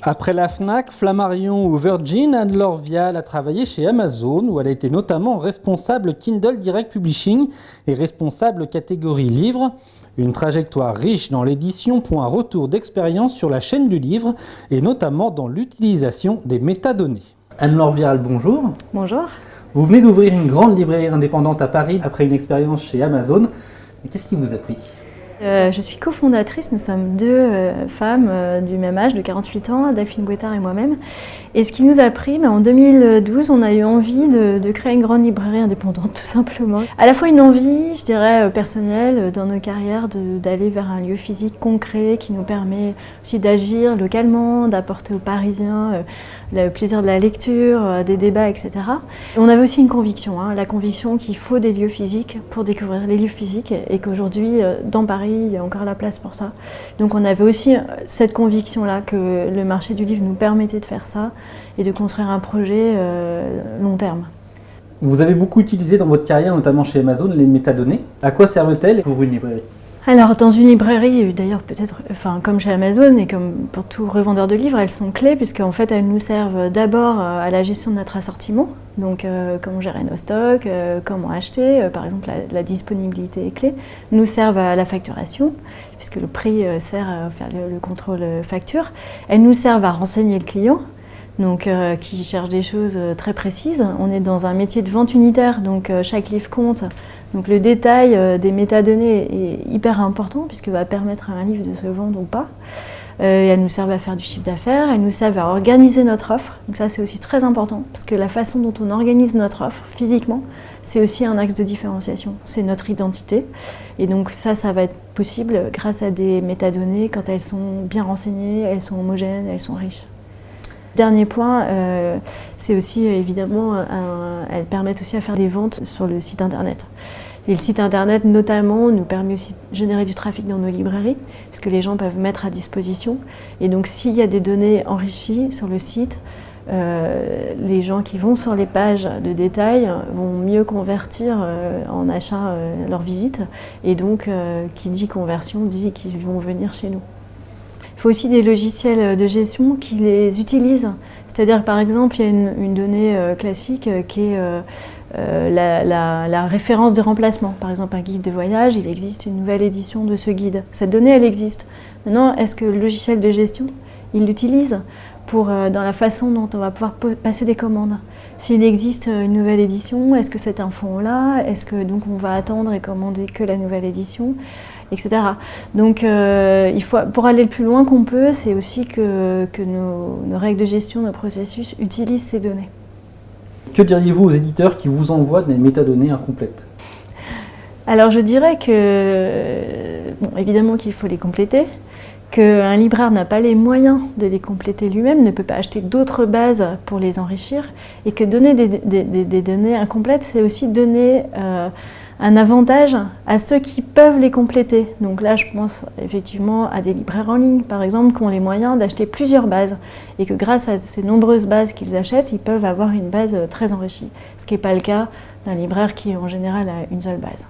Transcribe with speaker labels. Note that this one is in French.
Speaker 1: Après la Fnac, Flammarion ou Virgin, Anne-Laure Vial a travaillé chez Amazon où elle a été notamment responsable Kindle Direct Publishing et responsable catégorie livre. Une trajectoire riche dans l'édition pour un retour d'expérience sur la chaîne du livre et notamment dans l'utilisation des métadonnées. Anne-Laure Vial, bonjour.
Speaker 2: Bonjour.
Speaker 1: Vous venez d'ouvrir une grande librairie indépendante à Paris après une expérience chez Amazon. Mais qu'est-ce qui vous a pris ?
Speaker 2: Je suis cofondatrice, nous sommes deux femmes du même âge, de 48 ans, Delphine Guettard et moi-même. Et ce qui nous a pris, en 2012, on a eu envie de créer une grande librairie indépendante, tout simplement. À la fois une envie, je dirais, personnelle dans nos carrières, d'aller vers un lieu physique concret qui nous permet aussi d'agir localement, d'apporter aux Parisiens le plaisir de la lecture, des débats, etc. Et on avait aussi une conviction, la conviction qu'il faut des lieux physiques pour découvrir les livres physiques et qu'aujourd'hui, dans Paris, il y a encore la place pour ça. Donc on avait aussi cette conviction-là que le marché du livre nous permettait de faire ça et de construire un projet long terme.
Speaker 1: Vous avez beaucoup utilisé dans votre carrière, notamment chez Amazon, les métadonnées. À quoi servent-elles pour une librairie ?
Speaker 2: Alors dans une librairie, d'ailleurs peut-être, comme chez Amazon et comme pour tout revendeur de livres, elles sont clés puisqu'en fait elles nous servent d'abord à la gestion de notre assortiment, donc comment gérer nos stocks, comment acheter, par exemple la disponibilité est clé, nous servent à la facturation puisque le prix sert à faire le contrôle facture, elles nous servent à renseigner le client. Donc, qui cherche des choses très précises. On est dans un métier de vente unitaire, donc chaque livre compte. Donc le détail des métadonnées est hyper important puisque va permettre à un livre de se vendre ou pas. Elles nous servent à faire du chiffre d'affaires, elles nous servent à organiser notre offre. Donc ça c'est aussi très important parce que la façon dont on organise notre offre physiquement, c'est aussi un axe de différenciation. C'est notre identité. Et donc ça va être possible grâce à des métadonnées quand elles sont bien renseignées, elles sont homogènes, elles sont riches. Dernier point, c'est aussi évidemment, elles permettent aussi à faire des ventes sur le site internet. Et le site internet notamment nous permet aussi de générer du trafic dans nos librairies, puisque les gens peuvent mettre à disposition. Et donc s'il y a des données enrichies sur le site, les gens qui vont sur les pages de détail vont mieux convertir en achat leur visite. Et donc qui dit conversion dit qu'ils vont venir chez nous. Il faut aussi des logiciels de gestion qui les utilisent. C'est-à-dire, par exemple, il y a une donnée classique qui est la référence de remplacement. Par exemple, un guide de voyage, il existe une nouvelle édition de ce guide. Cette donnée, elle existe. Maintenant, est-ce que le logiciel de gestion, il l'utilise dans la façon dont on va pouvoir passer des commandes ? S'il existe une nouvelle édition, est-ce que cette info-là, est-ce que donc on va attendre et commander que la nouvelle édition, etc. Donc il faut, pour aller le plus loin qu'on peut, c'est aussi que nos règles de gestion, nos processus utilisent ces données.
Speaker 1: Que diriez-vous aux éditeurs qui vous envoient des métadonnées incomplètes ?
Speaker 2: Alors je dirais que, évidemment qu'il faut les compléter, qu'un libraire n'a pas les moyens de les compléter lui-même, ne peut pas acheter d'autres bases pour les enrichir, et que donner des données incomplètes, c'est aussi donner un avantage à ceux qui peuvent les compléter. Donc là, je pense effectivement à des libraires en ligne, par exemple, qui ont les moyens d'acheter plusieurs bases, et que grâce à ces nombreuses bases qu'ils achètent, ils peuvent avoir une base très enrichie, ce qui n'est pas le cas d'un libraire qui, en général, a une seule base.